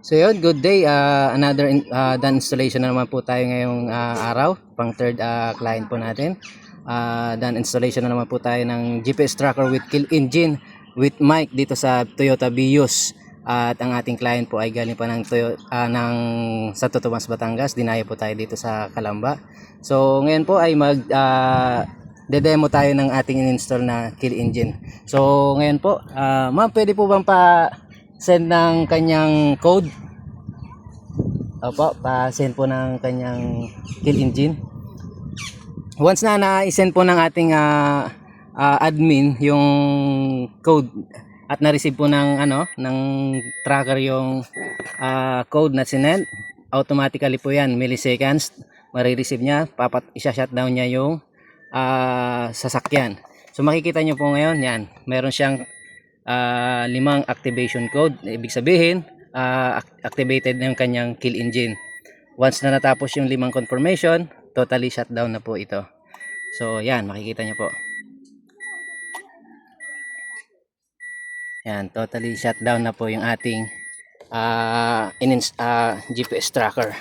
So yun, good day. Another done installation na naman po tayo ngayong araw. Pang third client po natin. Done installation na naman po tayo ng GPS tracker with kill engine with mic dito sa Toyota Vios. At ang ating client po ay galing pa ng Santo Tomas, Batangas. Dinayo po tayo dito sa Calamba. So ngayon po ay demo tayo ng ating in-install na kill engine. So ngayon po, ma'am, pwede po bang send ng kanyang code? Opo, pa-send po ng kanyang kill engine. Once na na-send po ng ating admin yung code at na-receive po ng ng tracker yung code na sinend, automatically po yan, milliseconds marireceive niya, isa-shutdown niya yung sasakyan. So makikita nyo po ngayon, yan, meron siyang 5 activation code. Ibig sabihin activated na yung kanyang kill engine. Once na natapos yung 5 confirmation, totally shutdown na po ito. So yan, makikita nyo po, yan, totally shutdown na po yung ating GPS tracker.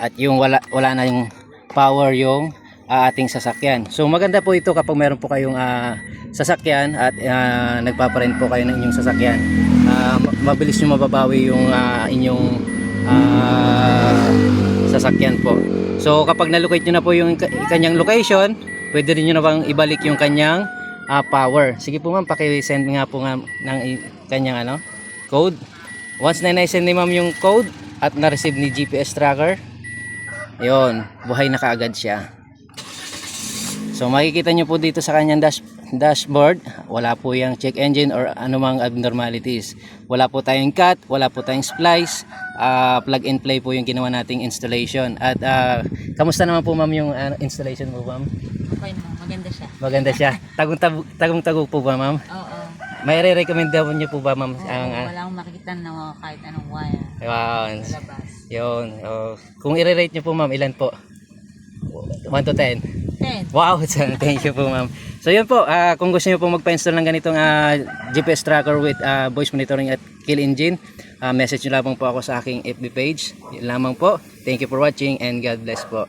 At yung wala na yung power yung ating sasakyan. So maganda po ito kapag meron po kayong sasakyan at nagpaparent po kayo ng inyong sasakyan. Mabilis nyo mababawi yung inyong sasakyan po. So kapag na-locate nyo na po yung kanyang location, pwede rin nyo na bang ibalik yung kanyang power. Sige po ma'am, paki-send nga po ng kanyang code. Once na na-send ni ma'am yung code at na-receive ni GPS tracker, yun, buhay na kaagad siya. So makikita nyo po dito sa kanyang dashboard, wala po yung check engine or anumang abnormalities. Wala po tayong cut, wala po tayong splice, plug and play po yung ginawa nating installation. At kamusta naman po ma'am yung installation mo ma'am? Okay naman, maganda siya. Maganda siya. Tagong-tago po ba ma'am? Oo. May re-recommend daw niyo po ba ma'am? Wala akong makikita na kahit anong wire. Wow. Sa labas. Yun. Kung i-rate niyo po ma'am, ilan po? 1 to 10? 10. Wow, thank you po ma'am. So yun po, kung gusto niyo po magpa-install ng ganitong GPS tracker with voice monitoring at kill engine, message niyo lamang po ako sa aking FB page. Yun lamang po. Thank you for watching and God bless po.